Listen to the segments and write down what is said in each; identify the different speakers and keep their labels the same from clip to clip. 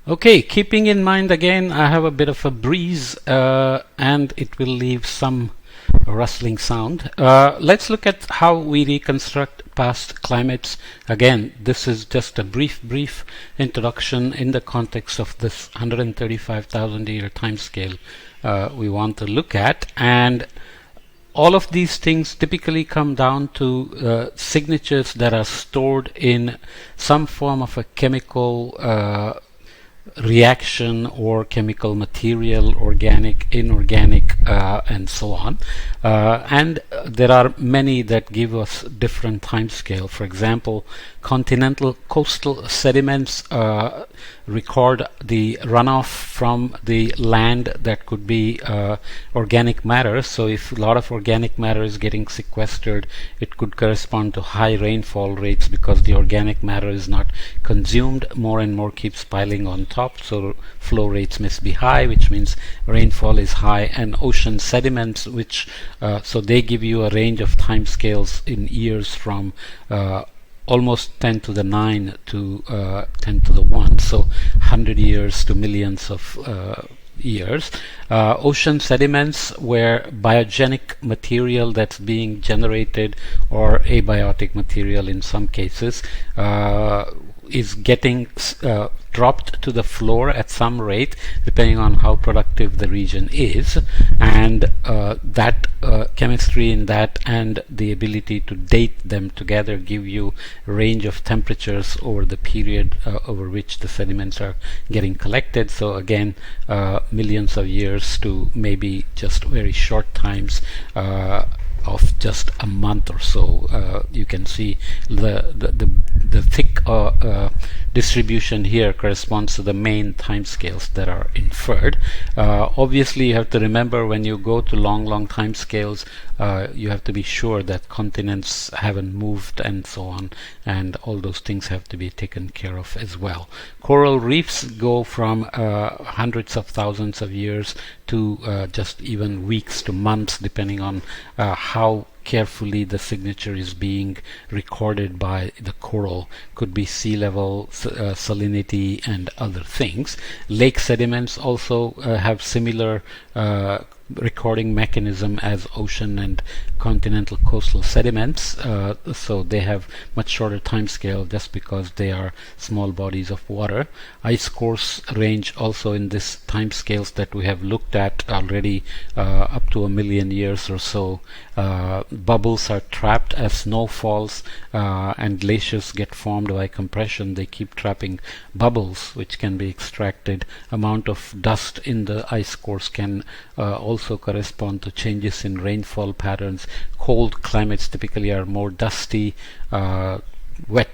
Speaker 1: Okay, keeping in mind again, I have a bit of a breeze and it will leave some rustling sound. Let's look at how we reconstruct past climates. Again, this is just a brief introduction in the context of this 135,000 year timescale we want to look at. And all of these things typically come down to signatures that are stored in some form of a chemical reaction or chemical material, organic, inorganic, and so on. And there are many that give us different time scale. For example, continental coastal sediments record the runoff from the land that could be organic matter. So if a lot of organic matter is getting sequestered, it could correspond to high rainfall rates because the organic matter is not consumed. More and more keeps piling on top, so flow rates must be high, which means rainfall is high. And ocean sediments, which so they give you a range of time scales in years from almost 10 to the 9 to 10 to the 1, so 100 years to millions of years. Ocean sediments where biogenic material that's being generated, or abiotic material in some cases, is getting dropped to the floor at some rate depending on how productive the region is, and that chemistry in that and the ability to date them together give you a range of temperatures over the period over which the sediments are getting collected. So again, millions of years to maybe just very short times of just a month or so. You can see the thick distribution here corresponds to the main timescales that are inferred. Obviously, you have to remember when you go to long timescales, you have to be sure that continents haven't moved and so on, and all those things have to be taken care of as well. Coral reefs go from hundreds of thousands of years to just even weeks to months, depending on how carefully the signature is being recorded by the coral. Could be sea level, salinity, and other things. Lake sediments also have similar recording mechanism as ocean and continental coastal sediments, so they have much shorter time scale just because they are small bodies of water. Ice cores range also in this time scales that we have looked at already, up to 1 million years or so. Bubbles are trapped as snow falls and glaciers get formed by compression. They keep trapping bubbles which can be extracted. Amount of dust in the ice cores can also correspond to changes in rainfall patterns. Cold climates typically are more dusty, wet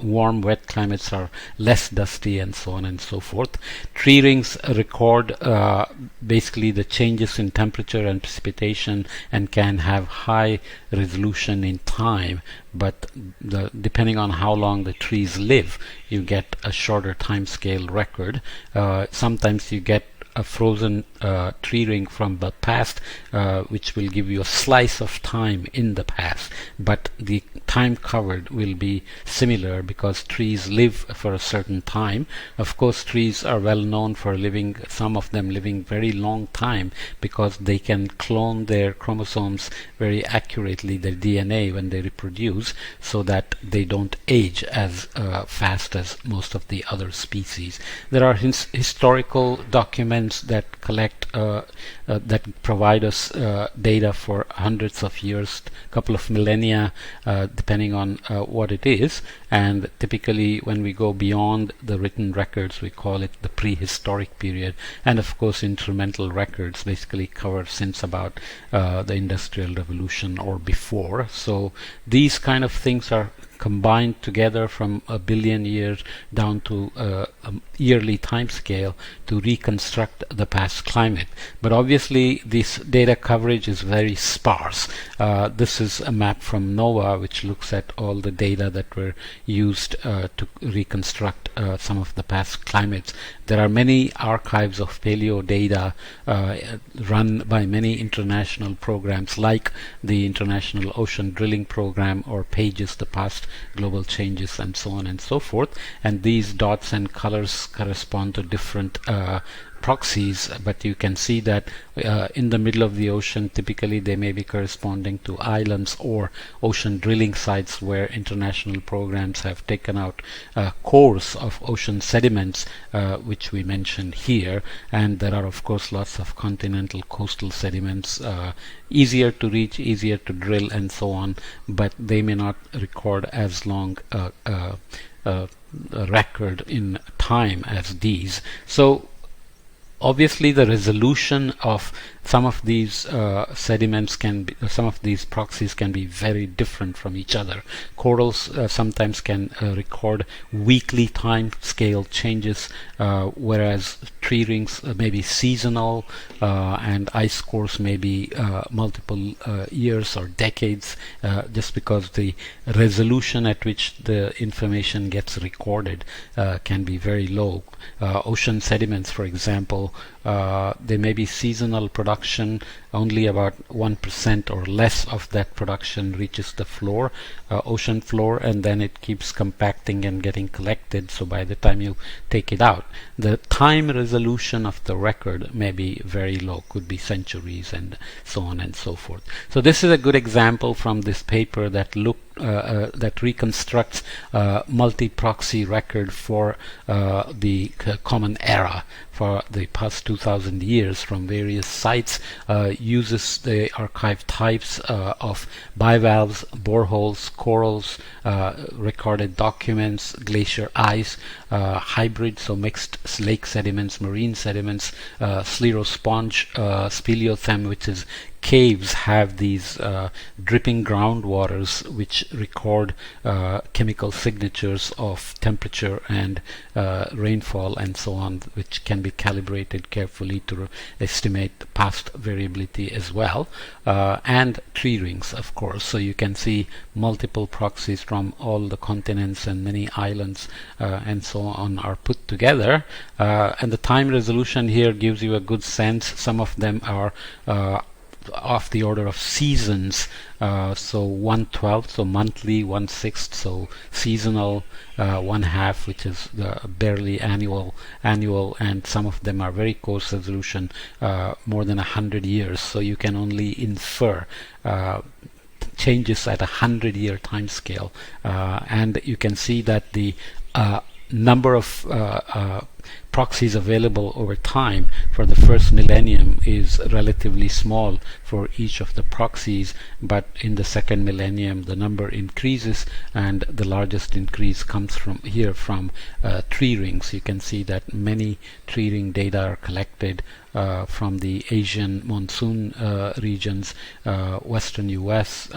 Speaker 1: warm wet climates are less dusty, and so on and so forth. Tree rings record basically the changes in temperature and precipitation and can have high resolution in time, but depending on how long the trees live, you get a shorter time scale record. Sometimes you get a frozen tree ring from the past, which will give you a slice of time in the past, but the time covered will be similar because trees live for a certain time. Of course, trees are well known for living, some of them living very long time, because they can clone their chromosomes very accurately, their DNA, when they reproduce, so that they don't age as fast as most of the other species. There are historical documents that collect that provide us data for hundreds of years, couple of millennia, depending on what it is. And typically when we go beyond the written records, we call it the prehistoric period. And of course instrumental records basically cover since about the Industrial Revolution or before. So these kind of things are combined together from 1 billion years down to a yearly time scale to reconstruct the past climate. But obviously this data coverage is very sparse. This is a map from NOAA which looks at all the data that were used to reconstruct some of the past climates. There are many archives of paleo data run by many international programs like the International Ocean Drilling Program or PAGES, the Past global changes, and so on and so forth. And these dots and colors correspond to different proxies, but you can see that in the middle of the ocean, typically they may be corresponding to islands or ocean drilling sites where international programs have taken out cores of ocean sediments, which we mentioned here. And there are of course lots of continental coastal sediments, easier to reach, easier to drill, and so on, but they may not record as long a record in time as these. So obviously the resolution of some of these sediments can be, some of these proxies can be very different from each other. Corals sometimes can record weekly time scale changes, whereas tree rings may be seasonal, and ice cores may be multiple years or decades, just because the resolution at which the information gets recorded can be very low. Ocean sediments, for example, they may be seasonal production. Only about 1% or less of that production reaches the floor, ocean floor, and then it keeps compacting and getting collected. So by the time you take it out, the time resolution of the record may be very low, could be centuries, and so on and so forth. So this is a good example from this paper that that reconstructs multi-proxy record for the Common Era for the past 2,000 years from various sites, uses the archive types of bivalves, boreholes, corals, recorded documents, glacier ice, hybrid, so mixed lake sediments, marine sediments, sclerosponge, speleothem, which is caves, have these dripping groundwaters which record chemical signatures of temperature and rainfall and so on, which can be calibrated carefully to estimate past variability as well, and tree rings, of course. So you can see multiple proxies from all the continents and many islands and so on are put together, and the time resolution here gives you a good sense. Some of them are of the order of seasons, so 1/12, so monthly, 1/6, so seasonal, 1/2, which is barely annual, and some of them are very coarse resolution, more than 100 years. So you can only infer changes at 100-year time scale, and you can see that the number of proxies available over time for the first millennium is relatively small for each of the proxies, but in the second millennium the number increases, and the largest increase comes from here from tree rings. You can see that many tree ring data are collected from the Asian monsoon regions, western US,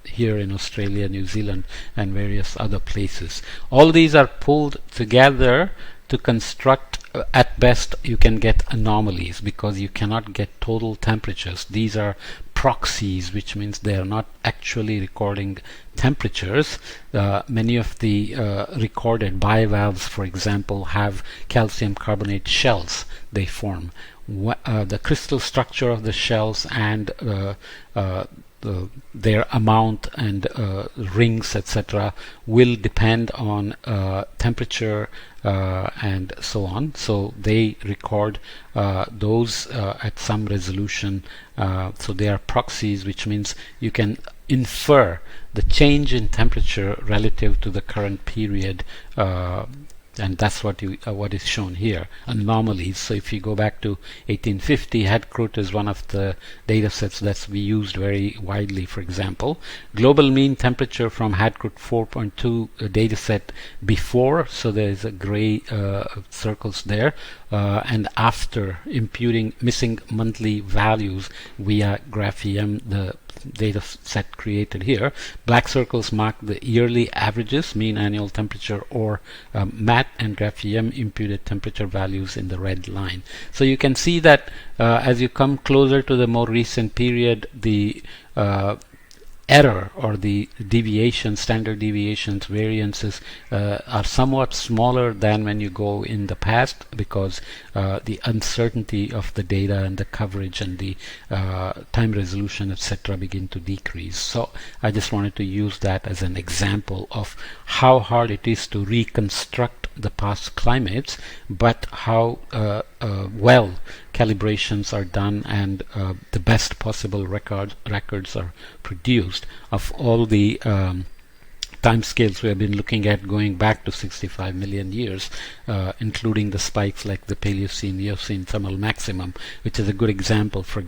Speaker 1: here in Australia, New Zealand, and various other places. All these are pulled together to construct, at best you can get anomalies, because you cannot get total temperatures. These are proxies, which means they are not actually recording temperatures. Many of the recorded bivalves, for example, have calcium carbonate shells they form. The crystal structure of the shells and their amount and rings, etc., will depend on temperature and so on. So they record those at some resolution. So they are proxies, which means you can infer the change in temperature relative to the current period, and that's what is shown here, anomalies. So if you go back to 1850, Hadkrut is one of the data sets that's we used very widely. For example, global mean temperature from Hadkrut 4.2 data set before, so there is a gray circles there, and after, imputing missing monthly values via GraphEM, the data set created here. Black circles mark the yearly averages, mean annual temperature, or MAT, and GraphEM imputed temperature values in the red line. So you can see that as you come closer to the more recent period, the error or the deviation, standard deviations, variances are somewhat smaller than when you go in the past, because the uncertainty of the data and the coverage and the time resolution, etc., begin to decrease. So I just wanted to use that as an example of how hard it is to reconstruct the past climates, but how well calibrations are done and the best possible records are produced of all the timescales we have been looking at going back to 65 million years, including the spikes like the Paleocene, Eocene thermal maximum, which is a good example for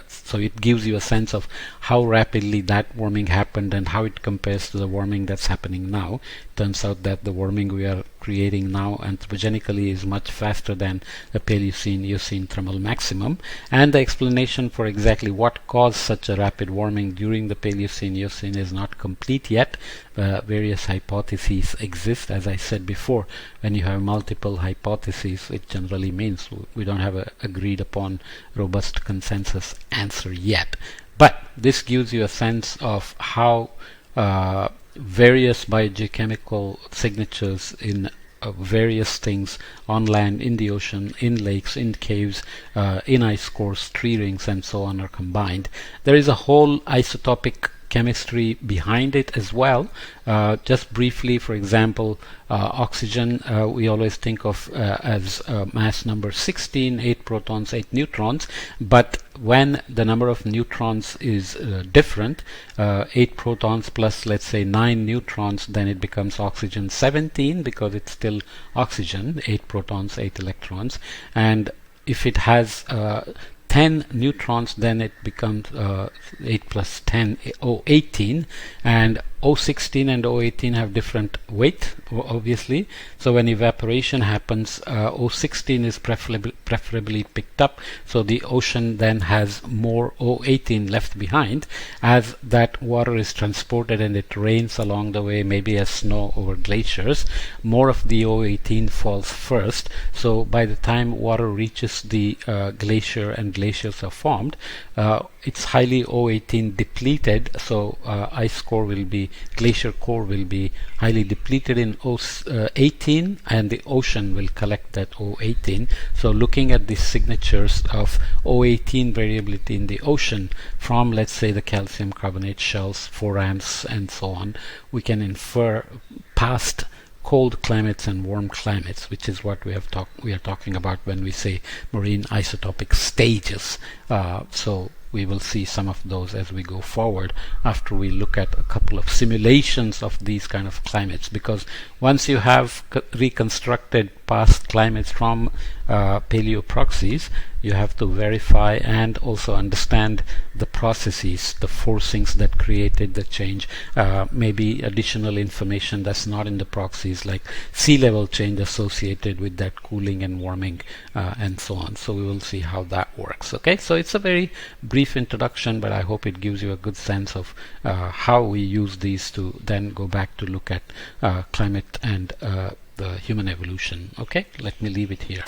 Speaker 1: so it gives you a sense of how rapidly that warming happened and how it compares to the warming that's happening now. Turns out that the warming we are creating now anthropogenically is much faster than the Paleocene, Eocene thermal maximum, and the explanation for exactly what caused such a rapid warming during the Paleocene, Eocene is not complete yet. Various hypotheses exist. As I said before, when you have multiple hypotheses, it generally means we don't have a agreed upon robust consensus answer yet. But this gives you a sense of how various biogeochemical signatures in various things on land, in the ocean, in lakes, in caves, in ice cores, tree rings, and so on are combined. There is a whole isotopic chemistry behind it as well. Just briefly, for example, oxygen we always think of as mass number 16, 8 protons, 8 neutrons, but when the number of neutrons is different, 8 protons plus, let's say, 9 neutrons, then it becomes oxygen 17, because it's still oxygen, 8 protons, 8 electrons. And if it has 10 neutrons, then it becomes 8 plus 10, O18, and O16 and O18 have different weight, obviously. So when evaporation happens, O16 is preferably picked up, so the ocean then has more O18 left behind. As that water is transported and it rains along the way, maybe as snow over glaciers, more of the O18 falls first. So by the time water reaches the glacier and glaciers are formed, it's highly O18 depleted, so ice core will be, glacier core will be highly depleted in O18, and the ocean will collect that O18. So looking at the signatures of O18 variability in the ocean from, let's say, the calcium carbonate shells, forams, and so on, we can infer past cold climates and warm climates, which is what we are talking about when we say marine isotopic stages. So we will see some of those as we go forward after we look at a couple of simulations of these kind of climates, because once you have reconstructed past climates from paleo proxies, you have to verify and also understand the processes, the forcings that created the change, maybe additional information that's not in the proxies, like sea level change associated with that cooling and warming, and so on. So we will see how that works. Okay, so it's a very brief introduction, but I hope it gives you a good sense of how we use these to then go back to look at climate and the human evolution. Okay, let me leave it here.